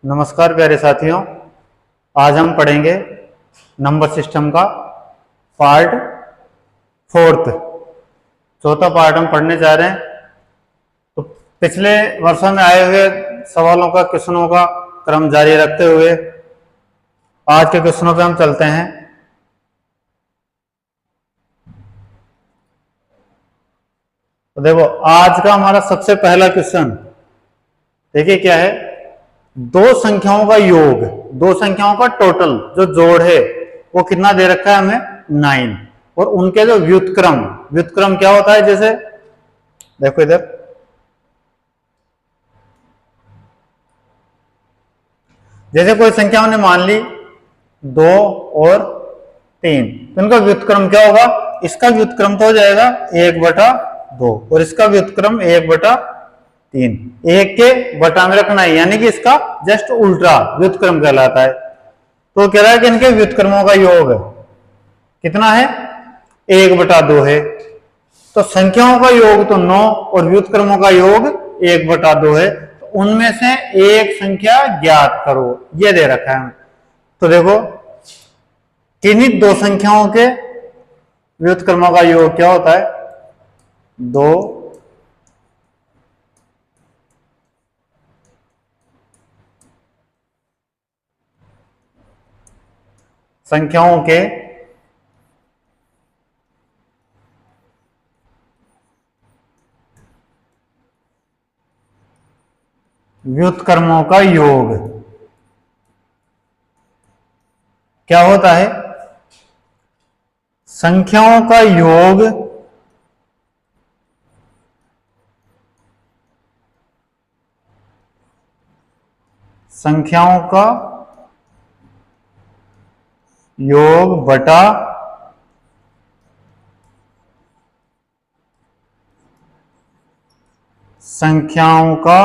नमस्कार प्यारे साथियों, आज हम पढ़ेंगे नंबर सिस्टम का पार्ट फोर्थ। चौथा पार्ट हम पढ़ने जा रहे हैं। तो पिछले वर्षों में आए हुए सवालों का क्वेश्चनों का क्रम जारी रखते हुए आज के क्वेश्चनों पे हम चलते हैं। तो देखो, आज का हमारा सबसे पहला क्वेश्चन देखिए क्या है। दो संख्याओं का योग, दो संख्याओं का टोटल जो जोड़ है वो कितना दे रखा है हमें 9, और उनके जो व्युत्क्रम, व्युत्क्रम क्या होता है, जैसे देखो इधर, जैसे कोई संख्या हमने मान ली 2 और 3, तो इनका व्युत्क्रम क्या होगा। इसका व्युत्क्रम तो हो जाएगा 1/2 और इसका व्युत्क्रम 1/3। एक के बटा में रखना है, यानी कि इसका जस्ट उल्टा व्युत्क्रम कहलाता है। तो कह रहा है कि इनके व्युत्क्रमों का योग कितना है, 1/2 है। तो संख्याओं का योग तो 9 और व्युत्क्रमों का योग 1/2 है। तो उनमें से एक संख्या ज्ञात करो, ये दे रखा है। तो देखो, किन्हीं दो संख्याओं के व्युत्क्रमों का योग क्या होता है, 2 संख्याओं के व्युत्क्रमों का योग क्या होता है। संख्याओं का योग संख्याओं का योग बटा संख्याओं का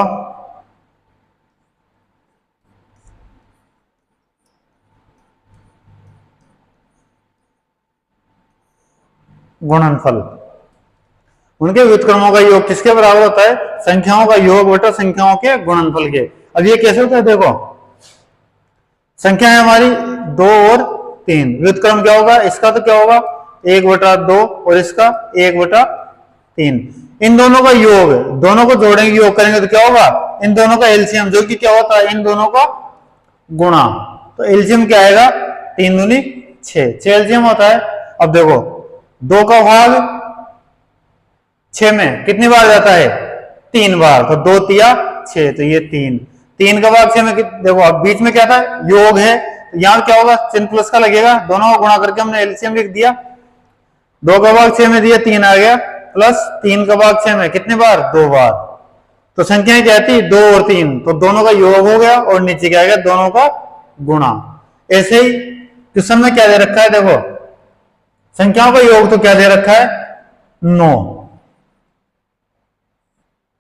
गुणनफल। उनके व्युत्क्रमों का योग किसके बराबर होता है, संख्याओं का योग बटा संख्याओं के गुणनफल के। अब ये कैसे होता है, देखो संख्या है हमारी 2 और 3, व्युत्क्रम क्या होगा, इसका तो क्या होगा 1/2 और इसका 1/3। इन दोनों का योग, दोनों को जोड़ेंगे, योग करेंगे तो क्या होगा, इन दोनों का एलसीएम, जो कि क्या होता है इन दोनों का गुणा। तो एलसीएम क्या आएगा, 3 दूनी 6 एलसीएम होता है। अब देखो 2 का भाग 6 में कितनी बार जाता है, 3 बार। तो 2 तिया 6, तो ये 3 का भाग 6 में देखो, अब बीच में क्या था, योग है, तो यहां क्या होगा, चिन्ह प्लस का लगेगा, दोनों को गुणा करके हमने एलसीएम लिख दिया। 2 का भाग 6 में दिया, 3 आ गया, प्लस 3 का भाग 6 में कितनी बार, 2 बार। तो संख्याएं क्या थी, 2 और 3, तो दोनों का योग हो गया, और नीचे क्या आएगा, दोनों का गुणा। ऐसे ही क्वेश्चन में क्या दे रखा है, देखो संख्याओं का योग तो क्या दे रखा है, 9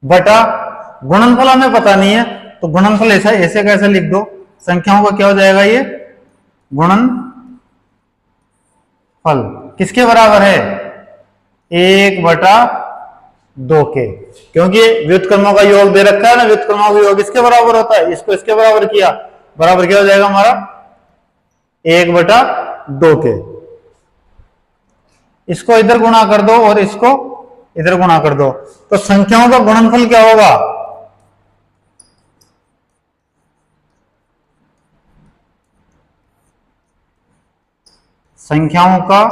बटा गुणनफल हमें पता नहीं है, तो गुणनफल ऐसा ऐसे कैसे लिख दो, संख्याओं का क्या हो जाएगा, ये गुणनफल किसके बराबर है, 1/2 के, क्योंकि व्युत्क्रमों का योग दे रखा है ना, व्युत्क्रमों का योग इसके बराबर होता है, इसको इसके बराबर किया, बराबर क्या हो जाएगा हमारा 1/2 के। इसको इधर गुणा कर दो और इसको इधर गुणा कर दो, तो संख्याओं का गुणनफल क्या होगा, संख्याओं का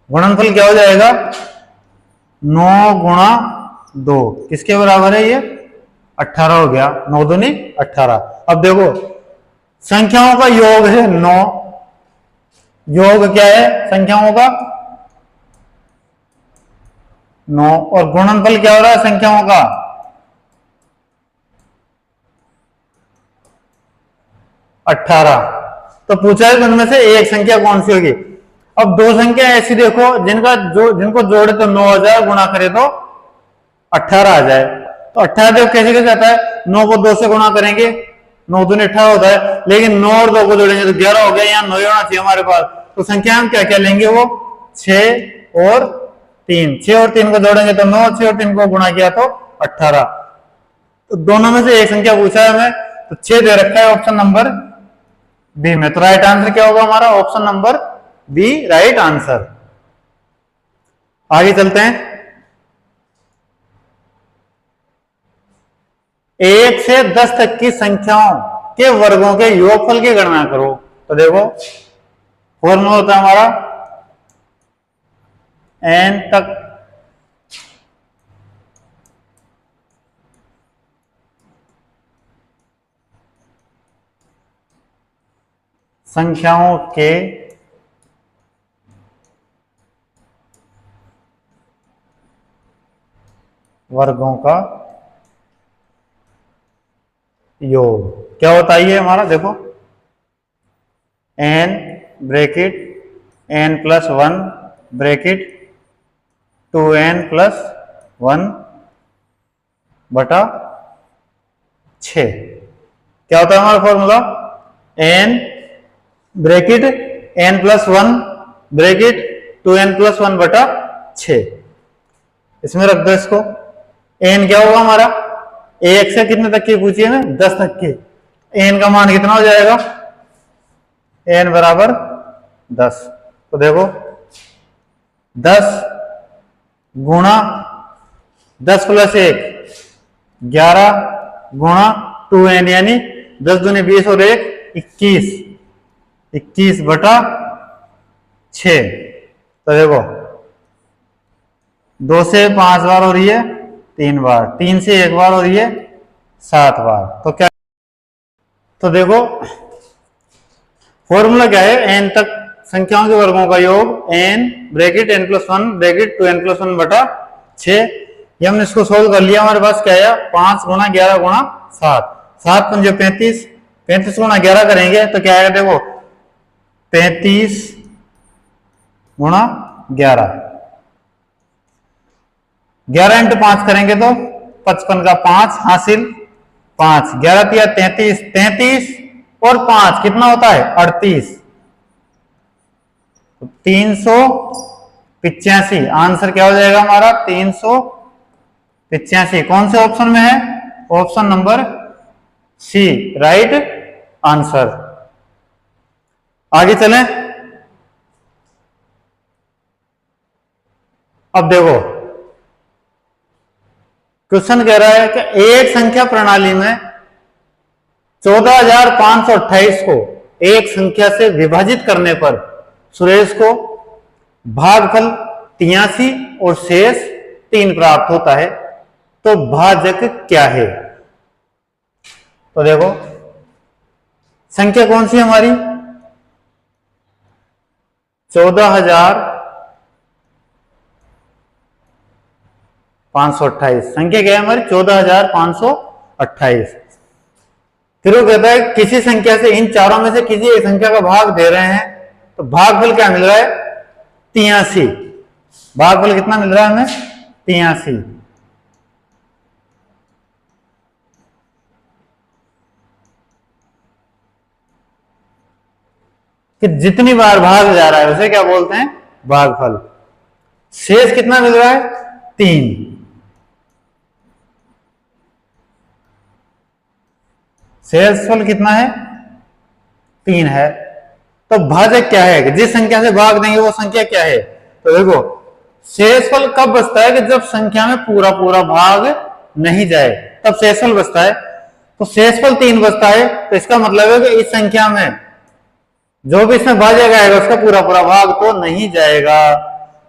गुणनफल क्या हो जाएगा, 9 गुणा 2 किसके बराबर है, ये 18 हो गया, 9 दूनी 18। अब देखो संख्याओं का योग है 9, योग क्या है संख्याओं का 9, और गुणनफल क्या हो रहा है संख्याओं का 18। तो पूछा है उनमें से एक संख्या कौन सी होगी। अब दो संख्या ऐसी देखो जिनको जोड़े तो 9 आ जाए, गुणा करे तो 18 आ जाए। तो 18 देखो कैसे कैसे आता है, 9 को 2 से गुणा करेंगे, 9 दूनी 18 होता है, लेकिन 9 और 2 को जोड़ेंगे तो 11 हो गया, यहाँ 9 होना चाहिए हमारे पास। तो संख्या हम क्या क्या लेंगे, वो 6 और 3, 6 और 3 को जोड़ेंगे तो 9, 6 और 3 को गुणा किया तो 18। तो दोनों में से एक संख्या पूछा है हमें, तो 6 दे रखा है ऑप्शन नंबर बी में। तो राइट आंसर क्या होगा हमारा? Option number B right answer. आगे चलते हैं। 1 से 10 तक की संख्याओं के वर्गों के योगफल की गणना करो। तो देखो फॉर्मूला होता है हमारा n तक संख्याओं के वर्गों का योग क्या होता है ये हमारा? देखो n bracket n plus 1 bracket 2n plus 1 बटा 6 क्या होता है हमारा formula? n bracket n plus 1 bracket 2n plus 1 बटा 6। इसमें रख दो इसको। n क्या होगा हमारा? 1 से कितने तक की पूछी है ना? 10 तक की। n का मान कितना हो जाएगा? n बराबर 10। तो देखो 10 गुणा 10 प्लस 1 11 गुणा 2n यानी 10 दूनी 20 और 1 21 21 बटा 6। तो देखो 2 से 5 बार हो रही है 3 बार, 3 से 1 बार हो रही है 7 बार। तो क्या? तो देखो फॉर्मूला क्या है? n तक संख्याओं के वर्गों का योग n bracket n plus 1 bracket 2n plus 1 बटा 6। ये हमने इसको सोल्व कर लिया। हमारे पास क्या है? 5 गुणा 11 गुणा 7, 7 पंजे 35, 35 गुणा 11 करेंगे तो क्या आएगा? देखो 35 गुणा 11, 11 इंटू 5 करेंगे तो 55 का 5 हासिल 5, 11 तिया 33, 33 और 5 कितना होता है? 38। 385 आंसर क्या हो जाएगा हमारा? 385। कौन से ऑप्शन में है? Option number C right answer. आगे चलें। अब देखो क्वेश्चन कह रहा है कि एक संख्या प्रणाली में 14,528 को एक संख्या से विभाजित करने पर सुरेश को भागफल 83 और शेष 3 प्राप्त होता है, तो भाजक क्या है? तो देखो संख्या कौन सी हमारी? 14,528 संख्या क्या है हमारी? 14,528। फिर वो कहता है किसी संख्या से, इन चारों में से किसी एक संख्या का भाग दे रहे हैं, तो भागफल क्या मिल रहा है? 83। भागफल कितना मिल रहा है हमें? 83। कि जितनी बार भाग जा रहा है उसे क्या बोलते हैं? भागफल। शेष कितना मिल रहा है? 3। शेषफल कितना है? 3 है। तो भाजक क्या है? जिस संख्या से भाग देंगे वो संख्या क्या है? तो देखो शेषफल कब बचता है? कि जब संख्या में पूरा पूरा भाग नहीं जाए तब शेषफल बचता है। तो शेषफल 3 बचता है, तो इसका मतलब है कि इस संख्या में जो भी इसमें भाजा जाएगा उसका पूरा पूरा भाग तो नहीं जाएगा।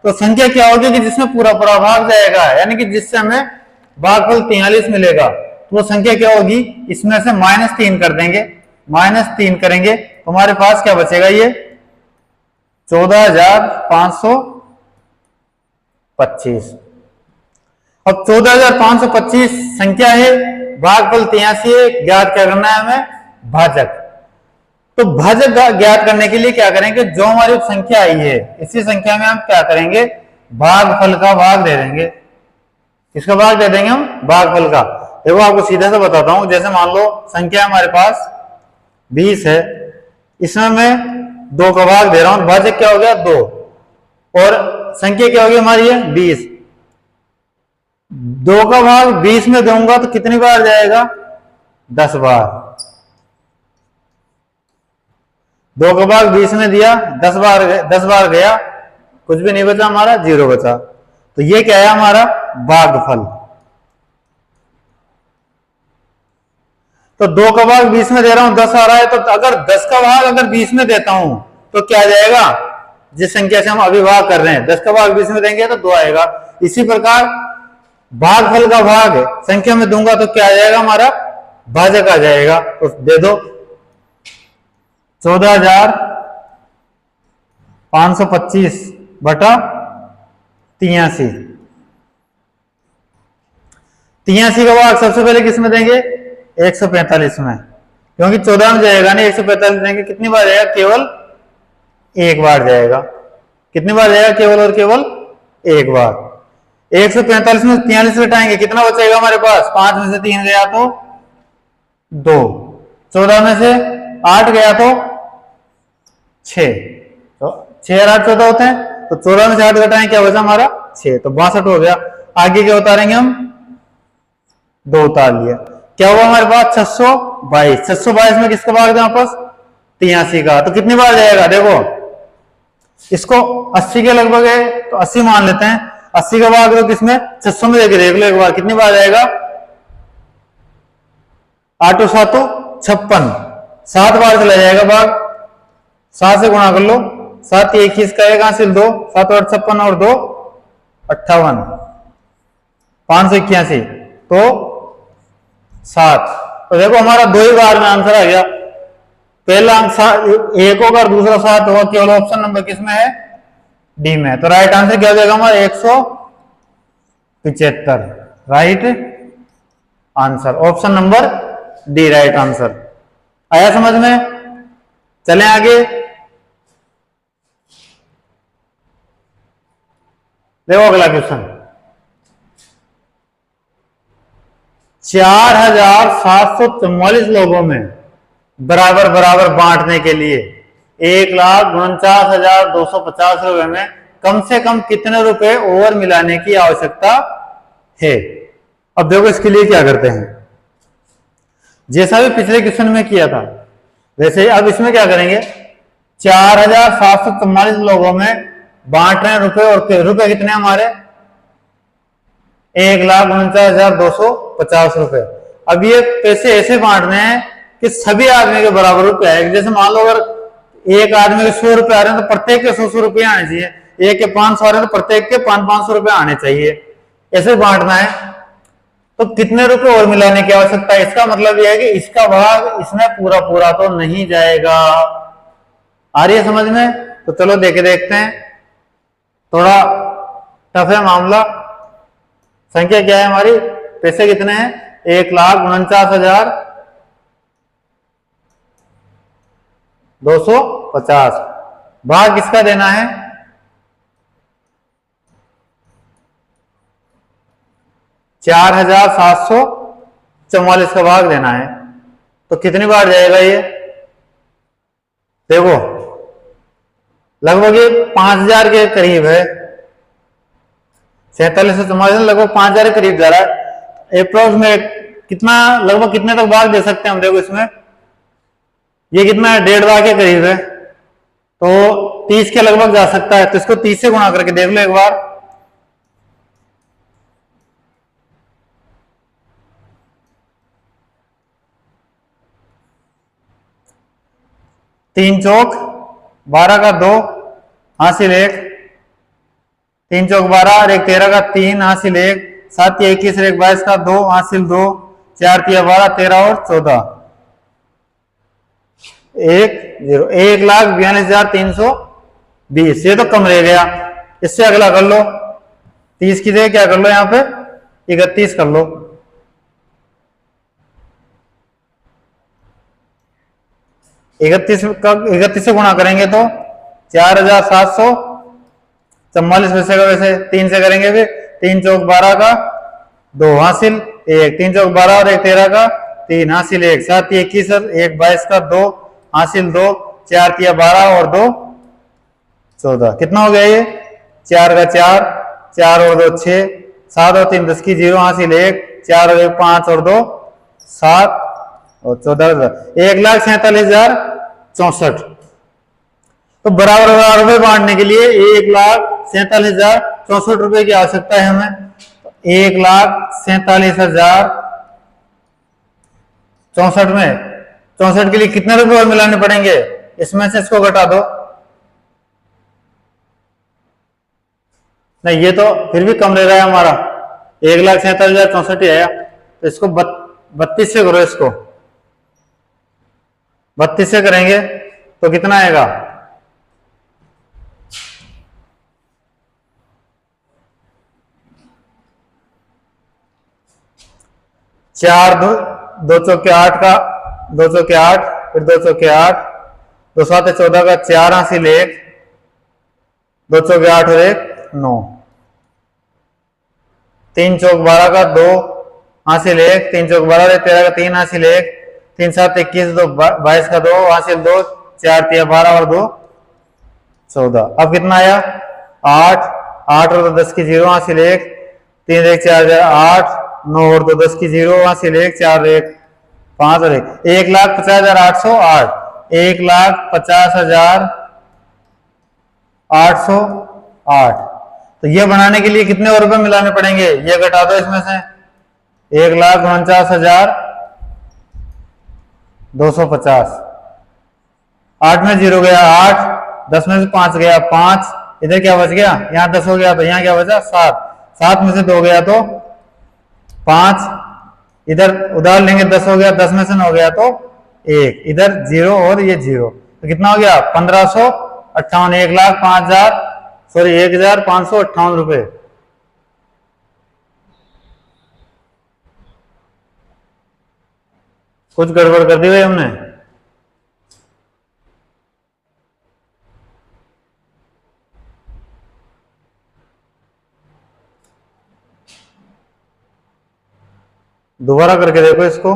तो संख्या क्या होगी? कि जिसमें पूरा पूरा भाग जाएगा, यानी कि जिससे हमें भागफल 43 मिलेगा, तो वो संख्या क्या होगी? इसमें से -3 कर देंगे, -3 करेंगे तो हमारे पास क्या बचेगा? ये 14,525। अब 14,525 संख्या है, भागफल 83 है, ज्ञात क्या करना है हमें? भाजक। तो भाजक ज्ञात करने के लिए क्या करेंगे? जो हमारी संख्या आई है इसी संख्या में हम क्या करेंगे? भागफल का भाग दे देंगे। किसका भाग दे देंगे हम? भागफल का। देखो आपको सीधा सा बताता हूं। जैसे मान लो संख्या हमारे पास 20 है, इसमें मैं 2 का भाग दे रहा हूं, भाजक क्या हो गया? 2। और संख्या क्या होगी हमारी है 20। 2 का भाग 20 में दूंगा तो कितनी बार जाएगा? 10 बार। 2 का भाग 20 में दिया, 10 बार गया, कुछ भी नहीं बचा हमारा, 0 बचा। तो ये क्या है हमारा भागफल। तो 2 का भाग 20 में दे रहा हूं, 10 आ रहा है, तो अगर 10 का भाग अगर 20 में देता हूं तो क्या जाएगा? जिस संख्या से हम अभी भाग कर रहे हैं 10 का भाग 20 में देंगे तो 2 आएगा। इसी प्रकार भागफल का भाग संख्या में दूंगा तो क्या आ जाएगा हमारा? भाजक आ जाएगा। तो दे दो 14,525 बटा 83। 83 का भाग सबसे पहले किस में देंगे? 145 में, क्योंकि 14 में जाएगा नहीं, 145 देंगे। कितनी बार जाएगा? केवल एक बार जाएगा। कितनी बार जाएगा? केवल और केवल एक बार। 145 में 43 घटाएंगे, कितना बचेगा हमारे पास? 5 में से 3 गया तो 2, 14 में से 8 गया तो 6, तो 6 और 8 14 होते हैं। तो 14 में से 8 घटाएं, क्या बचा हमारा? 6, तो 62 हो गया। आगे क्या उतारेंगे हम? 2 उतार लिया, क्या हुआ हमारे पास? 622। 622 में किसका भाग दें वापस? 83 का। तो कितनी बार जाएगा? देखो इसको 80 के लगभग है तो 80 मान लेते हैं। 80 का भाग दो किसमें? 600 में, देख लो एक बार कितनी बार जाएगा? 8 7 56, 7 बार चला जाएगा भाग। 7 से गुणा कर लो, 7 21 का 1 हासिल 2, 7 8 56 और 2 58, 581 तो 7। तो देखो हमारा 2 ही बार में आंसर आ गया। पहला अंक 1 होगा और दूसरा 7 होगा। केवल ऑप्शन नंबर किसमें है? डी में। तो राइट आंसर क्या हो जाएगा हमारा? 175 right answer. Option number D right answer. आया समझ में? चलें आगे। देखो अगला क्वेश्चन, 4744 लोगों में बराबर बराबर बांटने के लिए 1,49,250 रुपए में कम से कम कितने रुपए और मिलाने की आवश्यकता है? अब देखो इसके लिए क्या करते हैं, जैसा भी पिछले क्वेश्चन में किया था वैसे ही अब इसमें क्या करेंगे। 4744 लोगों में बांट रहे हैं रुपए, और रुपए कितने हमारे? 1,49,250 रुपए। अब ये पैसे ऐसे बांटने हैं कि सभी आदमी के बराबर रुपए आएंगे। जैसे मान लो अगर एक आदमी के 100 रुपए आ रहे हैं तो प्रत्येक के 100 रुपए आने चाहिए। एक के 500 आ रहे हैं तो प्रत्येक के 500 रुपए आने चाहिए। ऐसे बांटना है। तो कितने रुपए और मिलाने की आवश्यकता है? इसका मतलब यह है कि इसका भाग इसमें पूरा पूरा तो नहीं जाएगा। आ रही है समझ में? तो चलो देखते हैं। थोड़ा टफ है मामला। संख्या क्या है हमारी? पैसे कितने हैं? 1,49,250। भाग किसका देना है? 4,744 का भाग देना है। तो कितनी बार जाएगा ये? देखो लगभग ये 5,000 के करीब है। 4744 लगभग 5,000 के करीब जा रहा है। अप्रोक्स में कितना, लगभग कितने तक भाग दे सकते हैं हम? देखो इसमें ये कितना है? 1.5 लाख के करीब है, तो 30 के लगभग जा सकता है। तो इसको 30 से गुणा करके देख लो एक बार। तीन चौक 12 का 2 हासिल 1, 3 चौक 12 और 1 13 का 3 हासिल 1, 7 21 और 1 22 का 2 हासिल 2, 4 3 12 13 और 14 1 0 1,42,320। ये तो कम रह गया। इससे अगला कर लो, 30 की जगह क्या कर लो, यहाँ पे 31 कर लो। 31 से गुणा करेंगे तो 4,744 बचेगा। वैसे 3 से करेंगे फिर 3 चौक 12 का 2 हासिल 1, 3 चौक 12 और 1 13 का 3 हासिल 1, 7 21 और 1 22 का 2 हासिल 2, 4 3 12 और 2 14। कितना हो गया ये? 4 का 4, 4 और 2 6, 7 और 3 10 की 0 हासिल 1, 4 और 1 5 और 2 7 और 14 1,47,064। तो बराबर बराबर रुपए बांटने के लिए 1,47,064 रुपए की आवश्यकता है हमें। 1,47,064 में 64 के लिए कितने रुपए और मिलाने पड़ेंगे? इसमें से इसको घटा दो। नहीं, ये तो फिर भी कम ले रहा है हमारा, 1,47,064 ही आया। तो इसको 32 से करो, इसको 32 से करेंगे तो कितना आएगा? 4 2 चौके 8 का 2 चौके 8, फिर 2 चौके 8, 2 7 14 का 4 हासिल 1, 2 चौके 8 और 1 9, 3 चौक 12 का 2 हासिल 1, 3 चौक 12 13 का 3 हासिल 1, 3 7 21 2 22 का 2 हासिल 2, 4 3 12 और 2 14। अब कितना आया? 8 8 और 2 10 की 0 हासिल 1, 3 1 4 8, 9 और 2 10 की 0 हासिल 1, 4 1 5 और 1, 1,50,808, 1,50,808। तो ये बनाने के लिए कितने और रुपए मिलाने पड़ेंगे? ये घटा दो इसमें से, 1,49,250। 8 में 0 गया 8, 10 में से 5 गया 5, इधर क्या बच गया? यहाँ 10 हो गया तो यहाँ क्या बचा? 7, 7 में से 2 गया तो 5, इधर उधार लेंगे 10 हो गया, 10 में से 9 गया तो 1, इधर 0 और ये 0, तो कितना हो गया? 1,558, 1,558 रुपए। कुछ गड़बड़ कर दी भाई हमने। दोबारा करके देखो इसको।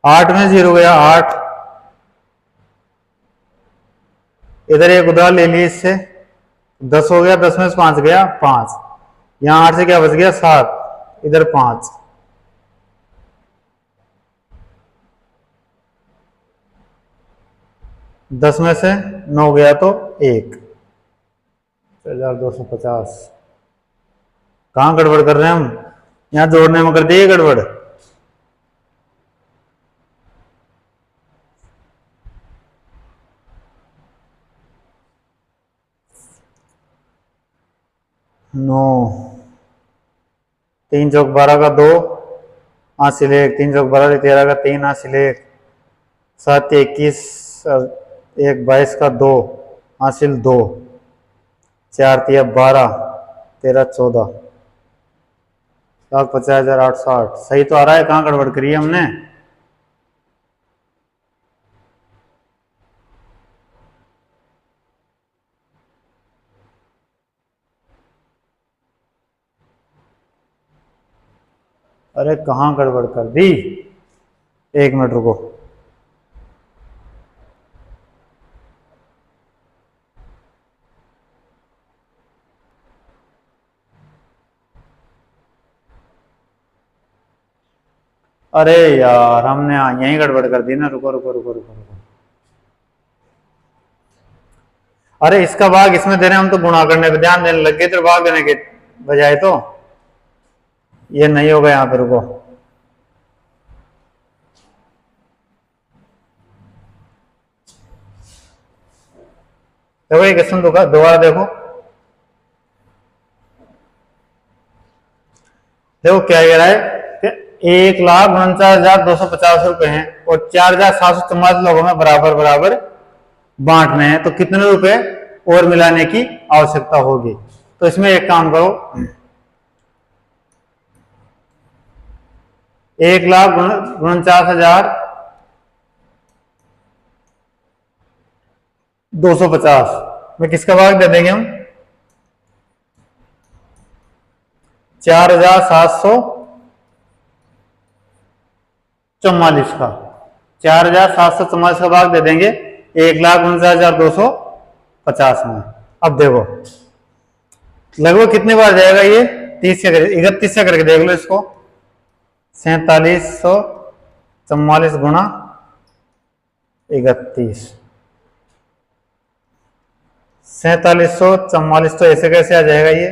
8 में 0 गया 8, इधर एक उधार ले ली इससे, 10 हो गया, 10 में से 5 गया 5, यहां 8 से क्या बच गया? 7, इधर 5, 10 में से 9 गया तो 1, 1,250। कहां गड़बड़ कर रहे हैं हम? यहां जोड़ने में कर दिए गड़बड़। नो, 3 चौक 12 का 2 हासिल 1, 3 चौक 12 13 का 3 हासिल 1, 7 21 1 22 का 2 हासिल 2, 4 3 12 13 14, 1,50,860। सही तो आ रहा है, कहाँ गड़बड़ करी है हमने? अरे कहाँ गड़बड़ कर दी? 1 मिनट रुको। अरे यार, हमने यहीं गड़बड़ कर दी ना। रुको रुको रुको रुको रुको। अरे इसका भाग इसमें दे रहे हैं, हम तो गुणा करने पे ध्यान देने लग गए, तो भाग देने के बजाय तो ये नहीं होगा यहाँ पे। रुको, देखो ये क्वेश्चन दोबारा देखो। देखो क्या कह रहा है, 1,49,250 रुपए हैं और 4,744 लोगों में बराबर बराबर बांटने हैं, तो कितने रुपए और मिलाने की आवश्यकता होगी? तो इसमें एक काम करो, 1,49,250 में किसका भाग दे देंगे हम? 4,744 का, 4,744 का भाग दे देंगे 1,49,250 में। अब देखो लगभग कितने बार जाएगा ये? 30 से 31 से करके देख लो इसको। 4744 गुणा 31, 4744 तो ऐसे कैसे आ जाएगा ये?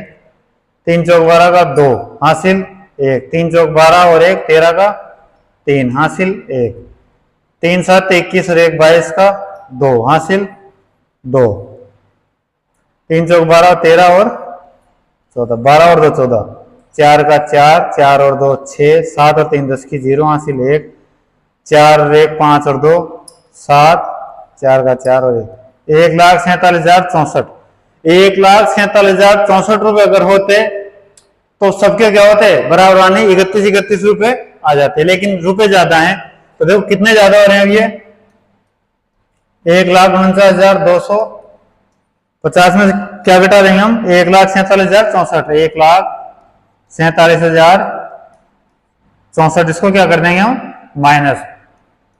3 चौक 12 का 2 हासिल 1, 3 चौक 12 और 1 13 का 3 हासिल 1, 3 7 21 और 1 22 का 2 हासिल 2, 3 चौक 12 13 और 14, 12 और 2 14, 4 का 4, 4 और 2 6, 7 और 3 10 की 0 हासिल 1, 4 और 1 5 और 2 7, 4 का 4 और 1, 1,47,064, 1,47,064 रुपए अगर होते तो सबके क्या होते? बराबर आने 31 रुपए आ जाते, लेकिन रुपए ज्यादा हैं। तो देखो कितने ज्यादा हो रहे हैं अब ये? 1,49,250 में क्या घटा देंगे हम? 1,47,064, 1,47,064, इसको क्या कर देंगे हम? माइनस।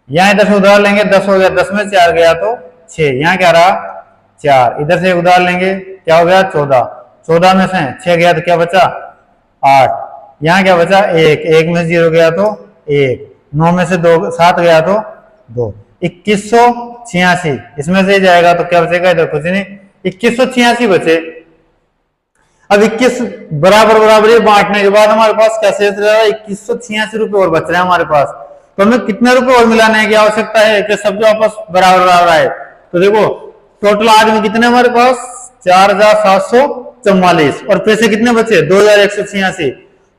यहां इधर से उधार लेंगे, 10 हो गया, 10 में 4 गया तो 6, यहाँ क्या रहा? 4, इधर से उधार लेंगे, क्या हो गया? 14, 14 में से 6 गया तो क्या बचा? 8, यहाँ क्या बचा? 1, 1 में से 0 गया तो 1, 9 में से 2 7 गया तो 2, 2186, इसमें से जाएगा तो क्या बचेगा? इधर कुछ नहीं, 2186 बचे। अब 21 बराबर बराबर ये बांटने के बाद हमारे पास क्या शेष रहा है? 2186 रुपए और बच रहे हैं हमारे पास। तो हमें कितने रुपए और मिलाने की आवश्यकता है कि सबके आपस बराबर बराबर आए? तो देखो टोटल आज में कितने हमारे पास? 4,744 और पैसे कितने बचे? 2,186।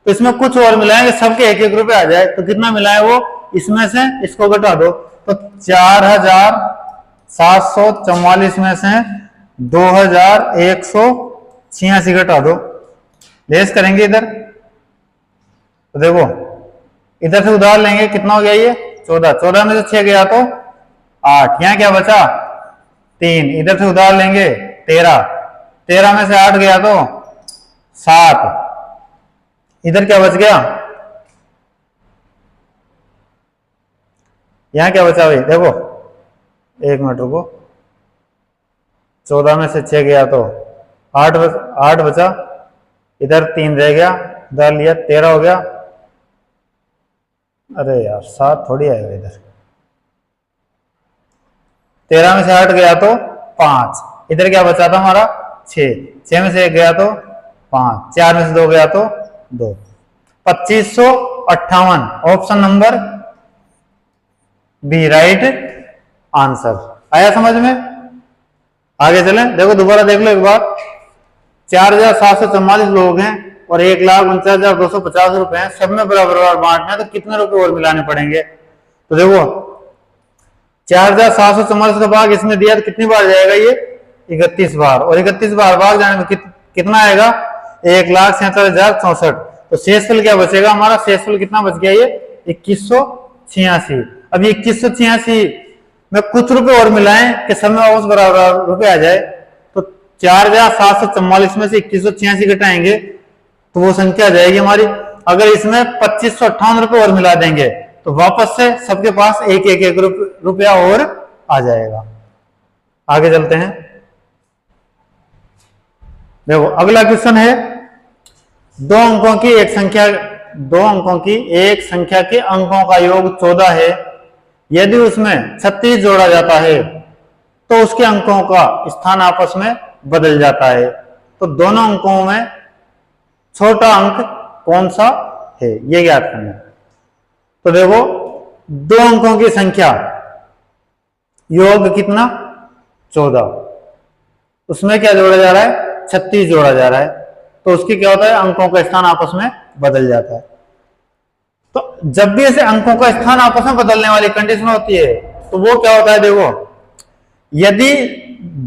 तो इसमें कुछ और मिलाएंगे, सबके 1-1 रुपए आ जाए तो कितना मिलाए वो? इसमें से इसको घटा दो तो 4,744 में से 2,186 घटा दो, लेस करेंगे इधर। तो देखो इधर से उधार लेंगे, कितना हो गया ये? 14, 14 में से 6 गया तो 8, यहाँ क्या बचा? 3, इधर से उधार लेंगे 13, 13 में से 8 गया तो 7, इधर क्या बच गया? यहाँ क्या बचा भाई? देखो 1 मिनट रुको, 14 में से 6 गया तो 8 बचा, इधर 3 रह गया, उधार लिया 13 हो गया। अरे यार 7 थोड़ी आएगा इधर, 13 में से 8 गया तो 5, इधर क्या बचा था हमारा? 6, 6 में से 1 गया तो 5, 4 में से 2 गया तो 2, 2558, option number B right answer. आया समझ में? आगे चलें, देखो दोबारा देख लो एक बार। 4,744 लोग हैं और 1,49,250 रुपए हैं, सब में बराबर बराबर बांटना है, तो कितने रुपए और मिलाने पड़ेंगे? तो देखो 4,744 का भाग इसमें दिया तो कितनी बार जाएगा ये? 31 बार, और 31 बार भाग जाने में कितना आएगा? 1,47,064। तो शेषफल क्या बचेगा हमारा? शेषफल कितना बच गया? ये 2186। अब ये 2186 में कुछ रुपए और मिलाएं कि सब में वापस बराबर रुपए आ जाए, तो 4,744 में से 2186 घटाएंगे तो वो संख्या आ जाएगी हमारी। अगर इसमें 2558 रुपए और मिला देंगे तो वापस से सबके पास 1-1 रुपया और आ जाएगा। आगे चलते हैं, देखो अगला क्वेश्चन है, दो अंकों की एक संख्या के अंकों का योग 14 है, यदि उसमें 36 जोड़ा जाता है तो उसके अंकों का स्थान आपस में बदल जाता है। तो दोनों अंकों में छोटा अंक कौन सा है, ये ज्ञात करना है। तो देखो दो अंकों की संख्या योग कितना? 14, उसमें क्या जोड़ा जा रहा है? 36 जोड़ा जा रहा है, तो उसकी क्या होता है? अंकों का स्थान आपस में बदल जाता है। तो जब भी ऐसे अंकों का स्थान आपस में बदलने वाली कंडीशन होती है तो वो क्या होता है? देखो यदि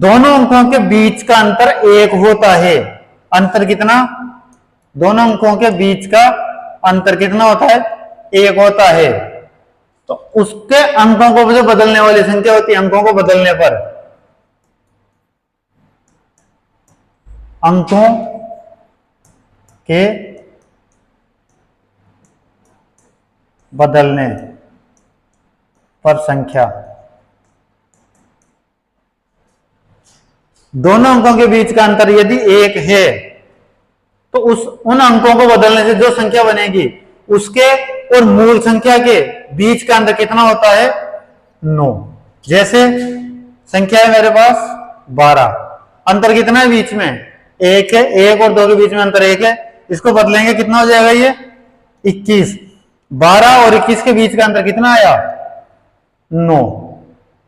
दोनों अंकों के बीच का अंतर 1 होता है, अंतर कितना? दोनों अंकों के बीच का अंतर कितना होता है? 1 होता है, तो उसके अंकों को जो बदलने वाली संख्या होती है, अंकों को बदलने पर, अंकों के बदलने पर संख्या, दोनों अंकों के बीच का अंतर यदि 1 है तो उस उन अंकों को बदलने से जो संख्या बनेगी उसके और मूल संख्या के बीच का अंतर कितना होता है? 9। जैसे संख्या है मेरे पास 12, अंतर कितना है बीच में? 1 है। 1 और 2 के बीच में अंतर 1 है। इसको बदलेंगे कितना हो जाएगा? ये 21। 12 और 21 के बीच का अंतर कितना आया? 9।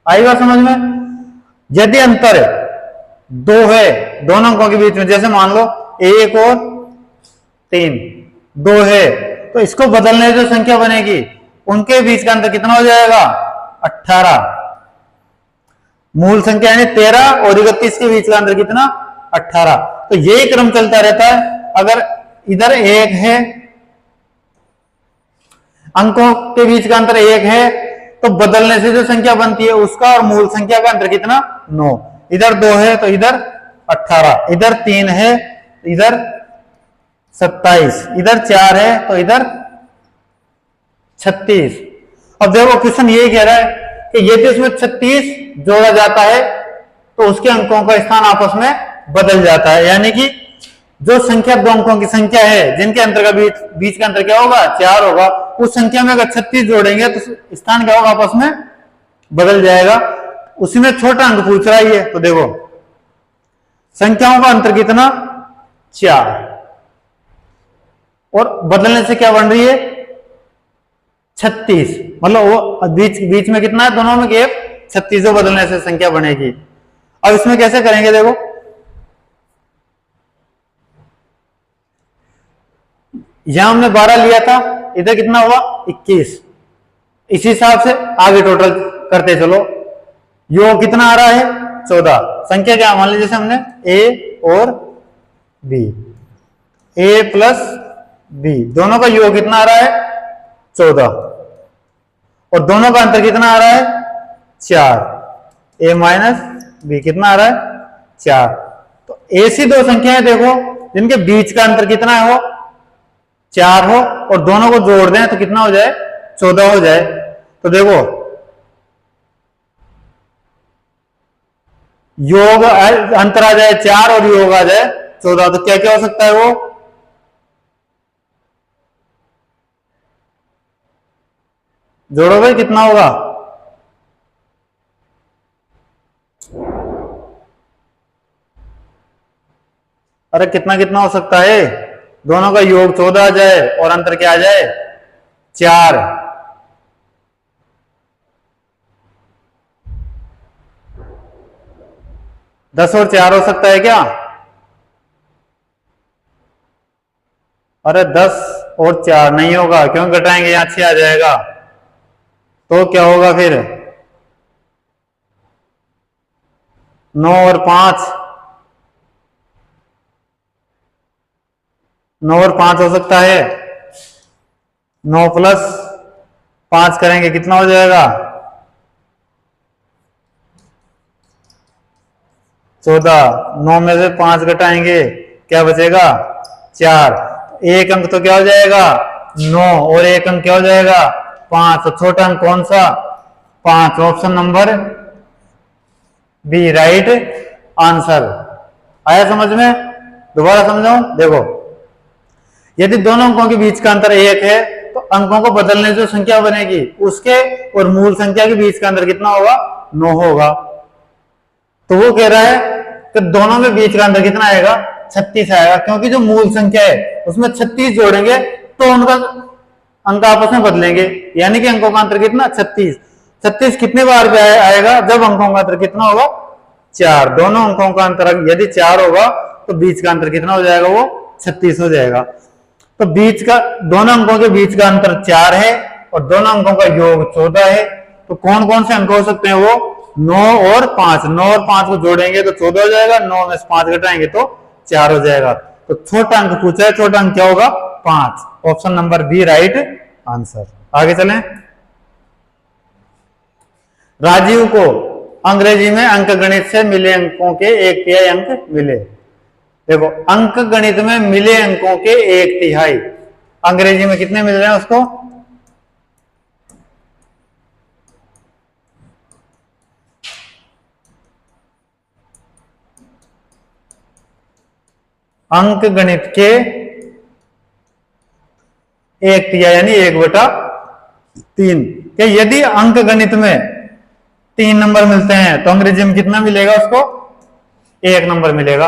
आई बात समझ में? यदि अंतर 2 है दोनों अंकों के बीच में, जैसे मान लो 1 और 3, 2 है, तो इसको बदलने से जो संख्या बनेगी उनके बीच का अंतर कितना हो जाएगा? 18। मूल संख्या यानी 13 और 31 के बीच का अंतर कितना? 18। तो यही क्रम चलता रहता है। अगर इधर 1 है, अंकों के बीच का अंतर 1 है, तो बदलने से जो संख्या बनती है उसका और मूल संख्या का अंतर कितना? 9। इधर 2 है तो इधर 18, इधर 3 है इधर 27, इधर 4 है तो इधर 36। अब देखो क्वेश्चन यही कह रहा है कि यदि इसमें 36 जोड़ा जाता है तो उसके अंकों का स्थान आपस में बदल जाता है, यानी कि जो संख्या दो अंकों की संख्या है जिनके अंतर का बीच का अंतर क्या होगा? 4 होगा। उस संख्या में अगर 36 जोड़ेंगे तो स्थान क्या होगा? आपस में बदल जाएगा। उसी में छोटा अंक पूछ रहा है। तो देखो संख्याओं का अंतर कितना? 4, और बदलने से क्या बन रही है? 36। मतलब वो बीच में कितना है दोनों में गैप? 36 बदलने से संख्या बनेगी। अब इसमें कैसे करेंगे? देखो यहां हमने 12 लिया था, इधर कितना हुआ? 21। इसी हिसाब से आगे टोटल करते चलो। योग कितना आ रहा है? 14। संख्या क्या मान लीजिए? जैसे हमने ए और बी, ए प्लस बी, दोनों का योग कितना आ रहा है? 14। और दोनों का अंतर कितना आ रहा है? 4। ए माइनस बी कितना आ रहा है? 4। तो ऐसी दो संख्याएं देखो जिनके बीच का अंतर कितना है? हो 4 हो, और दोनों को जोड़ दें तो कितना हो जाए? 14 हो जाए। तो देखो योग अंतर आ जाए 4 और योग आ जाए 14, तो क्या क्या हो सकता है? वो जोड़ो भाई, कितना होगा? अरे कितना कितना हो सकता है? दोनों का योग 14 आ जाए और अंतर क्या आ जाए? 4। 10 और 4 हो सकता है क्या? अरे 10 और 4 नहीं होगा, क्यों? घटाएंगे यहां 6 आ जाएगा। तो क्या होगा फिर? 9 और 5, 9 और 5 हो सकता है। 9 प्लस 5 करेंगे कितना हो जाएगा? 14। 9 में से 5 घटाएंगे क्या बचेगा? 4। एक अंक तो क्या हो जाएगा? 9, और एक अंक क्या हो जाएगा? 5। तो छोटा अंक कौन सा? 5। Option number B right answer. आया समझ में? दोबारा समझाऊं? देखो यदि दोनों अंकों के बीच का अंतर 1 है तो अंकों को बदलने से जो संख्या बनेगी उसके और मूल संख्या के बीच का अंतर कितना होगा? 9 होगा। तो वो कह रहा है कि दोनों में बीच का अंतर कितना आएगा? 36 आएगा, क्योंकि जो मूल संख्या है उसमें 36 जोड़ेंगे तो उनका अंक आपस में बदलेंगे, यानी कि अंकों का अंतर कितना? 36। 36 कितने बार पे आएगा? जब अंकों का अंतर कितना होगा? 4। दोनों अंकों का अंतर यदि 4 होगा तो बीच का अंतर कितना हो जाएगा? वो 36 हो जाएगा। तो बीच का, दोनों अंकों के बीच का अंतर 4 है और दोनों अंकों का योग 14 है। तो कौन कौन से अंक हो सकते हैं? वो 9 और 5। 9 और 5 को जोड़ेंगे तो 14 हो जाएगा, 9 में से 5 घटाएंगे तो 4 हो जाएगा। तो छोटा अंक पूछा है, छोटा अंक क्या होगा? 5। Option number B right answer. आगे चलें। राजीव को अंग्रेजी में अंक गणित से मिले अंकों के 1/3 अंक मिले। देखो अंक गणित में मिले अंकों के 1/3 अंग्रेजी में कितने मिल रहे हैं उसको? अंक गणित के 1/3 यानी 1/3। कि यदि अंक गणित में 3 नंबर मिलते हैं तो अंग्रेजी में कितना मिलेगा उसको? 1 नंबर मिलेगा।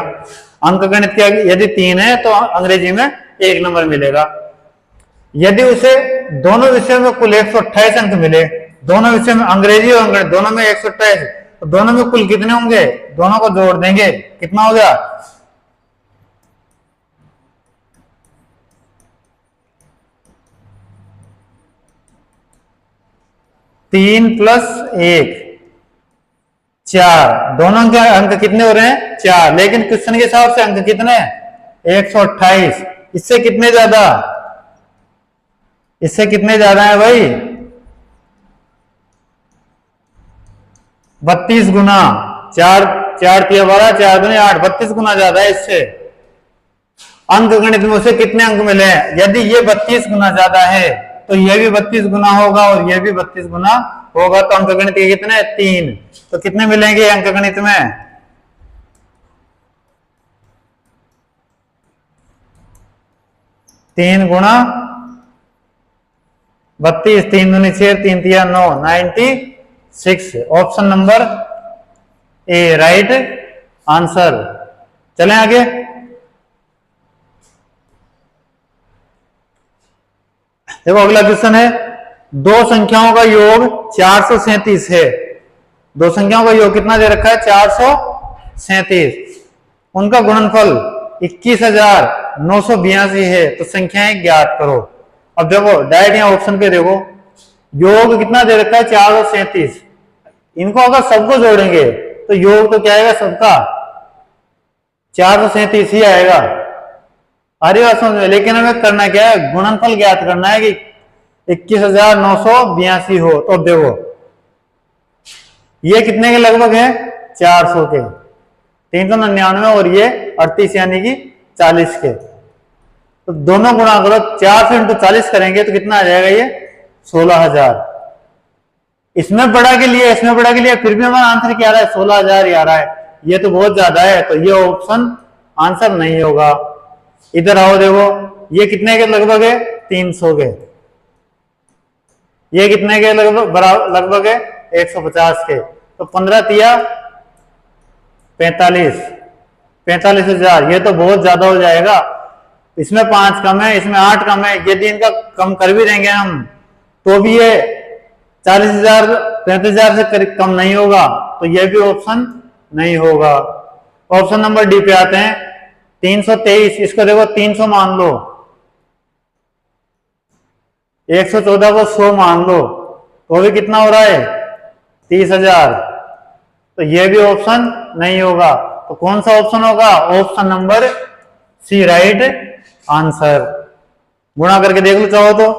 अंक गणित के यदि 3 है तो अंग्रेजी में 1 नंबर मिलेगा। यदि उसे दोनों विषयों में कुल 128 अंक मिले, दोनों विषय में अंग्रेजी और गणित दोनों में 128, तो दोनों में कुल कितने होंगे? दोनों को जोड़ देंगे, कितना हो गया? 3 + 1 4। दोनों के अंक कितने हो रहे हैं? 4। लेकिन क्वेश्चन के हिसाब से अंक कितने हैं? 128। इससे कितने ज्यादा? इससे कितने ज्यादा है भाई? 32 गुना। 4 3 12, 4 दूनी 8, 32 गुना ज्यादा है इससे। अंक गणित में उसे कितने अंक मिले हैं? यदि ये 32 गुना ज्यादा है तो ये भी 32 गुना होगा और ये भी 32 गुना होगा। तो अंक गणित के कितने? 3। तो कितने मिलेंगे अंक गणित में? 3 गुणा 32, 3 दूनी 6, 3 तिया 9, 96। Option number A right answer. चलें आगे। देखो अगला क्वेश्चन है, दो संख्याओं का योग 437 है। दो संख्याओं का योग कितना दे रखा है? 437। उनका गुणनफल 21,982 है। तो संख्याएं ज्ञात करो। अब देखो डायरेक्ट यहाँ ऑप्शन पे देखो, योग कितना दे रखा है? 437। इनको अगर सबको जोड़ेंगे तो योग तो क्या आएगा? सबका 437 ही आएगा। अरे बात समझ में। लेकिन हमें करना क्या है? गुणनफल ज्ञात करना है कि 21,982 हो। तो देखो ये कितने के लगभग है? 400 के। 399 और ये 38 यानी कि 40 के। तो दोनों गुणा करो, 4 से 40 करेंगे तो कितना आ जाएगा? ये 16,000। इसमें बड़ा के लिए, इसमें बड़ा के लिए, फिर भी हमारा आंसर क्या आ रहा है? 16,000 ही आ रहा है। ये तो बहुत ज्यादा है, तो ये ऑप्शन आंसर नहीं होगा। इधर आओ, देखो ये कितने के लगभग है? 300 के। ये कितने के लगभग है? 150 के। तो 15 तिया 45, 45,000। ये तो बहुत ज्यादा हो जाएगा। इसमें 5 कम है, इसमें 8 कम है। यदि इनका कम कर भी देंगे हम तो भी ये 40,000 35,000 से करीब कम नहीं होगा। तो ये भी ऑप्शन नहीं होगा। ऑप्शन नंबर डी पे आते हैं। 323, इसको देखो 300 मान लो, 114 को 100 मान लो, तो भी कितना हो रहा है? 30,000। तो ये भी ऑप्शन नहीं होगा। तो कौन सा ऑप्शन होगा? Option number C right answer. गुणा करके देख लो चाहो तो।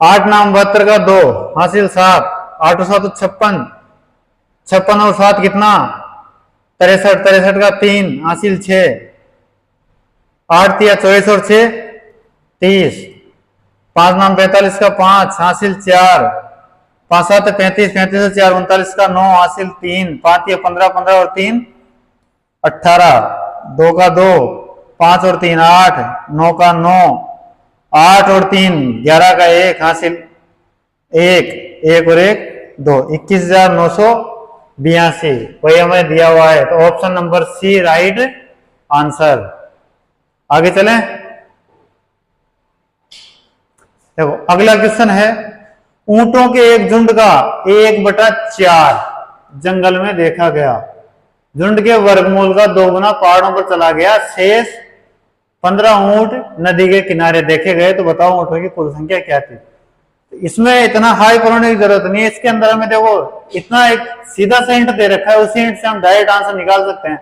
8 नाम 72 का 2 हासिल 7, 8 7 56, 56 और 7 कितना? 63, 63 का 3 हासिल 6, 8 तिया 24 और 6 30, 5 नाम 45 का 5 हासिल 4, 5 7 35, 35 और 4 39 का 9 हासिल 3, 5 तिया 15, 15 और 3 18, 2 का 2, 5 और 3 8, 9 का 9, 8 और 3 11 का 1 हासिल 1, 1 और 1 2, 21,982 वही हमें दिया हुआ है। तो option number C right answer. आगे चलें। देखो अगला क्वेश्चन है, ऊंटों के एक झुंड का 1/4 जंगल में देखा गया। झुंड के वर्गमूल का 2 गुना पहाड़ों पर चला गया। शेष 15 ऊंट नदी के किनारे देखे गए। तो बताओ ऊंटों की कुल संख्या क्या थी? इसमें इतना हाई पढ़ने की जरूरत नहीं है। इसके अंदर हमें देखो इतना एक सीधा सा हिंट दे रखा है, उसी हिंट से हम डायरेक्ट आंसर निकाल सकते हैं।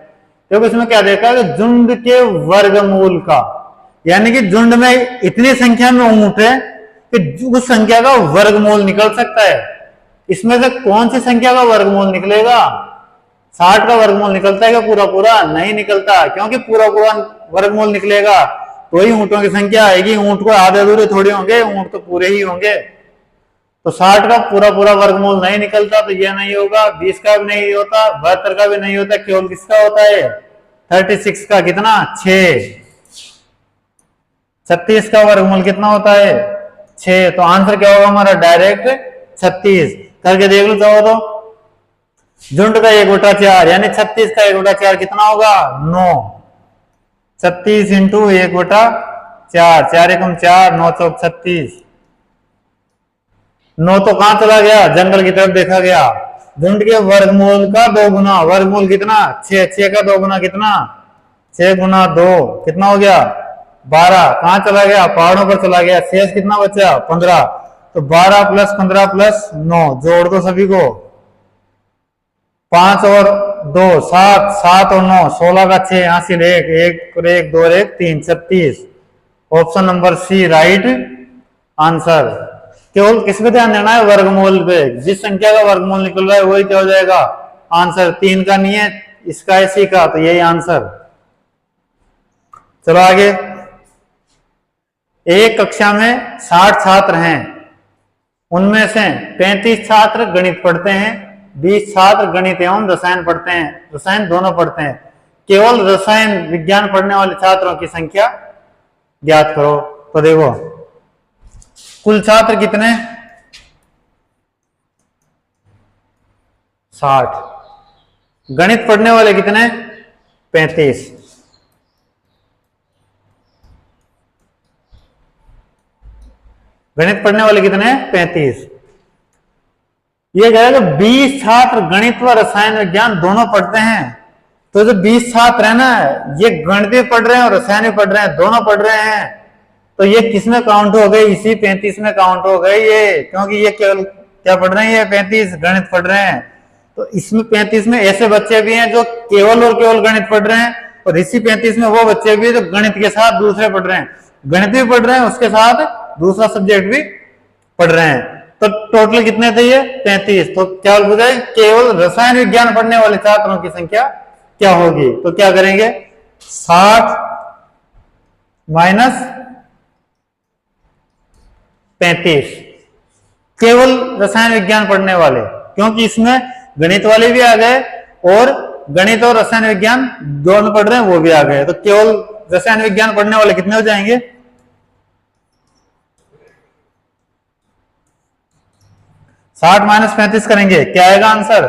देखो इसमें क्या देखा है? झुंड के वर्गमूल का, यानी कि झुंड में इतनी संख्या में ऊंट है कि उस संख्या का वर्गमूल निकल सकता है। इसमें से कौन सी संख्या का वर्गमूल निकलेगा? 60 का वर्गमूल निकलता है क्या पूरा पूरा? नहीं निकलता, क्योंकि पूरा पूरा वर्गमूल निकलेगा तो ही ऊंटों की संख्या आएगी। ऊंट को आधे अधूरे थोड़ी होंगे, ऊंट तो पूरे ही होंगे। तो 60 का पूरा पूरा वर्गमूल नहीं निकलता, तो यह नहीं होगा। 20 का भी नहीं होता, 72 का भी नहीं होता, केवल किसका होता है 36 का। कितना 6। 36 का वर्गमूल कितना होता है 6। तो आंसर क्या होगा हमारा डायरेक्ट 36। करके देख लो चाहो तो। झुंड का 1/4 यानी 36 का 1/4 कितना होगा 9। 36 इंटू 1/4, 4 एकम 4, 9 चौक 36। 9 तो कहां चला गया, जंगल की तरफ देखा गया। झुंड के वर्गमूल का 2 गुना, वर्गमूल कितना 6, 6 का 2 गुना कितना 6 गुना 2 कितना हो गया 12। कहां चला गया, पहाड़ों पर चला गया। शेष कितना बचा 15। तो 12 प्लस 15 प्लस 9 जोड़ दो सभी को, 5 और 2 7, 7 और 9 16 का 6, यहां से 1 और 1 2 और 1 3, 36। Option number C right answer. केवल किस पे ध्यान देना है, वर्गमूल पे। जिस संख्या का वर्गमूल निकल रहा है वही क्या हो जाएगा आंसर। 3 का नहीं है, इसका है सी का, तो यही आंसर। चलो आगे। एक कक्षा में 60 छात्र हैं, उनमें से 35 छात्र गणित पढ़ते हैं, 20 छात्र गणित एवं रसायन पढ़ते हैं, रसायन दोनों पढ़ते हैं। केवल रसायन विज्ञान पढ़ने वाले छात्रों की संख्या ज्ञात करो। तो देखो कुल छात्र कितने 60, गणित पढ़ने वाले कितने 35। गणित पढ़ने वाले कितने 35। ये कह रहा है 20 छात्र गणित व रसायन विज्ञान दोनों पढ़ते हैं। तो जो 20 छात्र है ना, ये गणित भी पढ़ रहे हैं और रसायन भी पढ़ रहे हैं, दोनों पढ़ रहे हैं। तो ये किस में काउंट हो गई, इसी 35 में काउंट हो गई ये, क्योंकि ये केवल क्या पढ़ रहे हैं, ये 35 गणित पढ़ रहे हैं। तो इसमें 35 में ऐसे बच्चे भी हैं जो केवल और केवल गणित पढ़ रहे हैं, और इसी 35 में वो बच्चे भी जो गणित के साथ दूसरे पढ़ रहे हैं, गणित भी पढ़ रहे हैं उसके साथ दूसरा सब्जेक्ट भी पढ़ रहे हैं। तो टोटल कितने थे ये 35। तो क्या पूछा है, केवल रसायन विज्ञान पढ़ने वाले छात्रों की संख्या क्या होगी। तो क्या करेंगे 60 माइनस 35, केवल रसायन विज्ञान पढ़ने वाले, क्योंकि इसमें गणित वाले भी आ गए और गणित और रसायन विज्ञान दोनों पढ़ रहे हैं वो भी आ गए। तो केवल रसायन विज्ञान पढ़ने वाले कितने हो जाएंगे 60 माइनस 35 करेंगे, क्या आएगा answer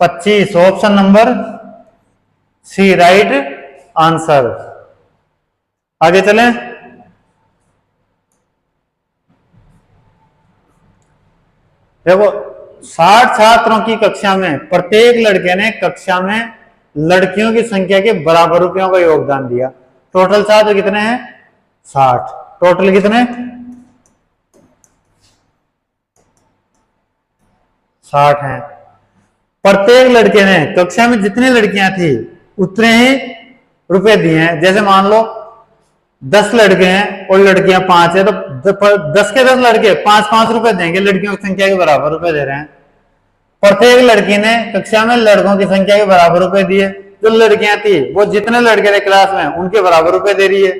25। Option number C right answer. आगे चलें। देखो 60 छात्रों की कक्षा में प्रत्येक लड़के ने कक्षा में लड़कियों की संख्या के बराबर रुपयों का योगदान दिया। टोटल छात्र कितने हैं 60। टोटल कितने 60 हैं। प्रत्येक लड़के ने कक्षा में जितनी लड़कियां थी उतने ही रुपए दिए हैं। जैसे मान लो 10 लड़के हैं और लड़कियां 5 है, तो 10 के 10 लड़के 5-5 रुपए देंगे, लड़कियों की संख्या के बराबर रुपए दे रहे हैं। प्रत्येक लड़की ने कक्षा में लड़कों की संख्या के बराबर रुपए दिए। जो लड़कियां थी वो जितने लड़के थे क्लास में उनके बराबर रुपए दे रही है।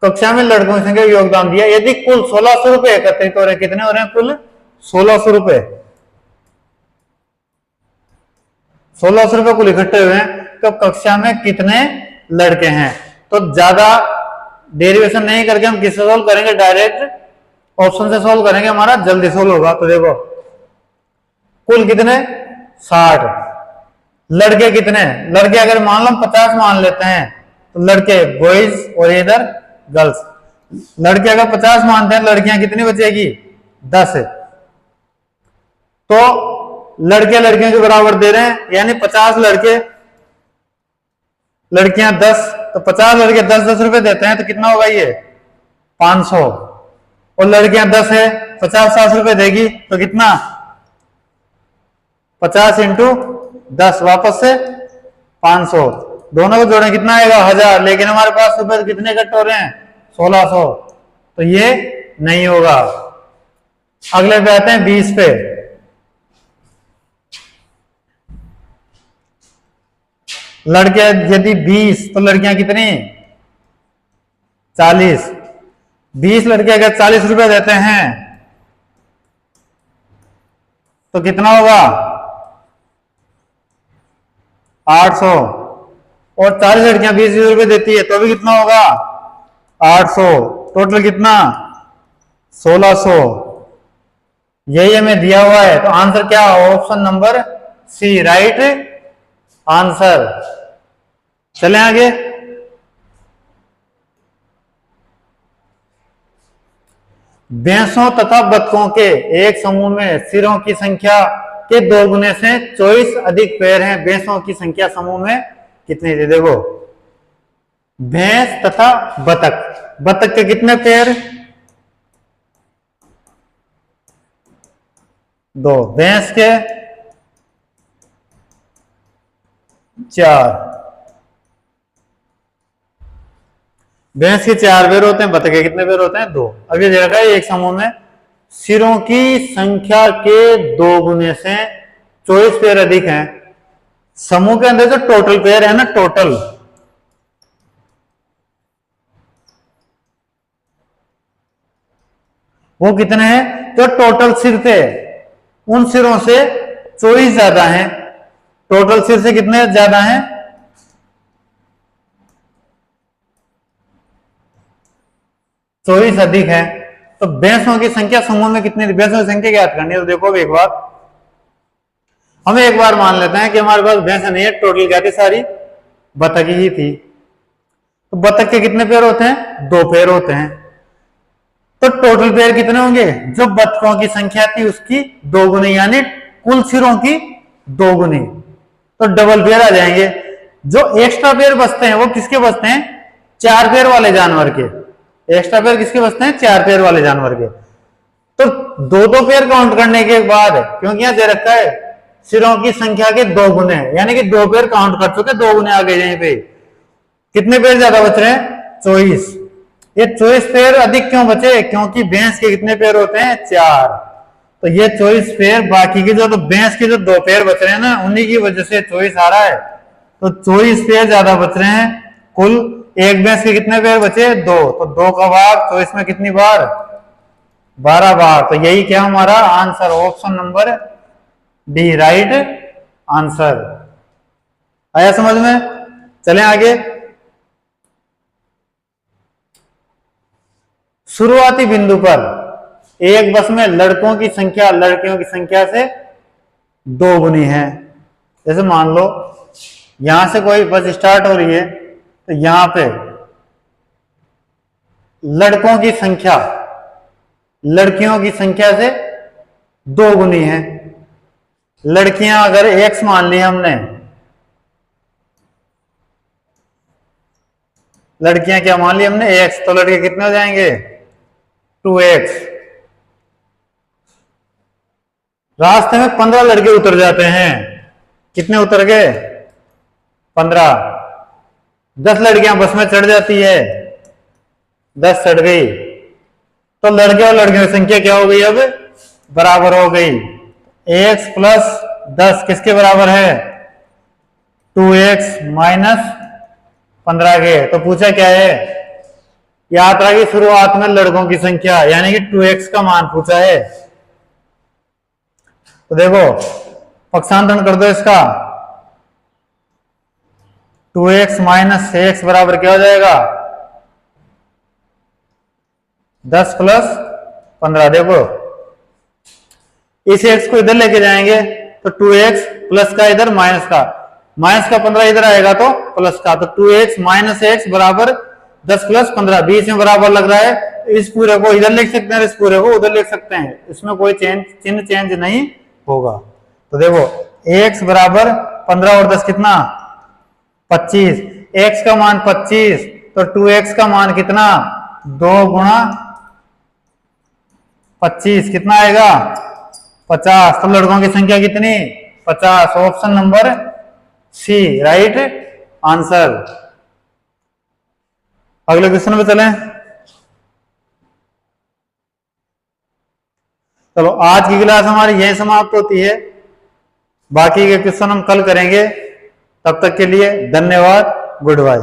कक्षा में लड़कों की संख्या योगदान दिया। यदि कुल 1600 रुपए एकत्रित हो रहे, कितने हो रहे हैं कुल 1600 रुपए, 1600 रुपए कुल इकट्ठे हुए हैं। तो कक्षा में कितने लड़के हैं। तो ज्यादा डेरिवेशन नहीं करके हम किससे सोल्व करेंगे, डायरेक्ट ऑप्शन से सोल्व करेंगे, हमारा जल्दी सोल्व होगा। तो देखो कुल कितने 60, लड़के कितने, लड़के अगर मान लो 50 मान लेते हैं तो लड़के बॉयज और इधर गर्ल्स। लड़के अगर 50 मानते हैं, लड़कियां कितनी बचेगी 10। तो लड़के लड़कियों के बराबर दे रहे हैं, यानी 50 लड़के लड़कियां 10, तो 50 लड़के 10-10 रुपए देते हैं, तो कितना होगा ये 500। और लड़कियां 10 है, 50-60 रुपए देगी, तो कितना 50 इंटू 10 वापस से 500। दोनों को जोड़ें कितना आएगा 1000। लेकिन हमारे पास रुपए कितने इकट्ठे हो रहे हैं 1600, तो ये नहीं होगा। अगले पे आते हैं 20 पे। लड़के यदि 20 तो लड़कियां कितनी 40। 20 लड़के अगर 40 रुपए देते हैं तो कितना होगा 800, और 40 लड़कियां 20 रुपए देती है तो भी कितना होगा 800, टोटल कितना 1600। यही हमें दिया हुआ है, तो आंसर क्या, option number C right answer. चलें आगे। भैंसों तथा बतखों के एक समूह में सिरों की संख्या के 2 गुने से 24 अधिक पैर हैं। भैंसों की संख्या समूह में कितनी थी, देखो भैंस तथा बतख, बतख के कितने पैर 2, भैंस के 4, भैंस के 4 पैर होते हैं, बतख के कितने पैर होते हैं 2। अब ये देखा है एक समूह में सिरों की संख्या के 2 गुने से 24 पैर अधिक हैं। समूह के अंदर जो टोटल पैर है ना, टोटल वो कितने हैं, जो टोटल सिर थे उन सिरों से 24 ज्यादा हैं। टोटल सिर से कितने ज्यादा हैं 24 अधिक है। तो भैंसों की संख्या समूह में कितनी थी, भैंसों की संख्या ज्ञात करनी है। तो देखो एक बार हम एक बार मान लेते हैं कि हमारे पास भैंस नहीं है, टोटल क्या थी सारी बतख ही थी। तो बतख के कितने पैर होते हैं 2 पैर होते हैं। तो टोटल पैर कितने होंगे, जो बतखों की संख्या थी उसकी 2 गुनी, यानी कुल सिरों की 2 गुनी, तो डबल पैर आ जाएंगे। जो एक्स्ट्रा पैर बचते हैं वो किसके बचते हैं, 4 पैर वाले जानवर के। एक्स्ट्रा पैर किसके बचते हैं, 4 पैर वाले जानवर के। तो 2-2 पैर काउंट करने के बाद, क्योंकि यहां दे रखा है सिरों की संख्या के 2 गुने, यानी कि 2 पैर काउंट कर चुके, 2 गुने आ गए। यहीं पे कितने पैर ज्यादा बच रहे हैं 24। ये 24 पैर अधिक क्यों बचे, क्योंकि भैंस के कितने पैर होते हैं 4, तो ये 24 पैर बाकी के जो, तो भैंस के जो 2 पैर बच रहे हैं ना, उन्हीं की वजह से 24 आ रहा है। तो 24 पैर ज्यादा बच रहे हैं। कुल एक भैंस के कितने पैर बचे 2, तो 2 का भाग 24 में कितनी बार 12 बार। तो यही क्या हमारा answer, option number D right answer. आया समझ में। चलें आगे। शुरुआती बिंदु पर एक बस में लड़कों की संख्या लड़कियों की संख्या से 2 गुनी है। जैसे मान लो यहां से कोई बस स्टार्ट हो रही है, तो यहां पे लड़कों की संख्या लड़कियों की संख्या से 2 गुनी है। लड़कियां अगर x मान ली हमने, लड़कियां क्या मान ली हमने x, तो लड़के कितने हो जाएंगे 2x। रास्ते में 15 लड़के उतर जाते हैं, कितने उतर गए 15। 10 लड़कियां बस में चढ़ जाती है, 10 चढ़ गई, तो लड़के और लड़कियों की संख्या क्या हो गई, अब बराबर हो गई। x प्लस 10 किसके बराबर है 2x माइनस 15 के। तो पूछा क्या है, यात्रा की शुरुआत में लड़कों की संख्या यानी कि 2x का मान पूछा है। तो देखो पक्षांतरण कर दो इसका, 2x माइनस x बराबर क्या हो जाएगा 10 प्लस 15। देखो इस x को इधर लेके जाएंगे तो 2x प्लस का इधर माइनस का 15 इधर आएगा तो प्लस का, तो 2x माइनस x बराबर 10 प्लस 15, बीच में बराबर लग रहा है। इस पूरे को इधर लिख सकते हैं, इस पूरे को उधर लिख सकते हैं, इसमें कोई चिन्ह चेंज नहीं होगा। तो देखो x बराबर 15 और 10 कितना 25, x का मान 25, तो 2x का मान कितना 2 गुणा 25 कितना आएगा 50। तो लड़कों की संख्या कितनी 50, option number C right answer. अगले क्वेश्चन पे चलें। चलो आज की क्लास हमारी यही समाप्त होती है, बाकी के क्वेश्चन हम कल करेंगे। तब तक के लिए धन्यवाद, गुड बाय।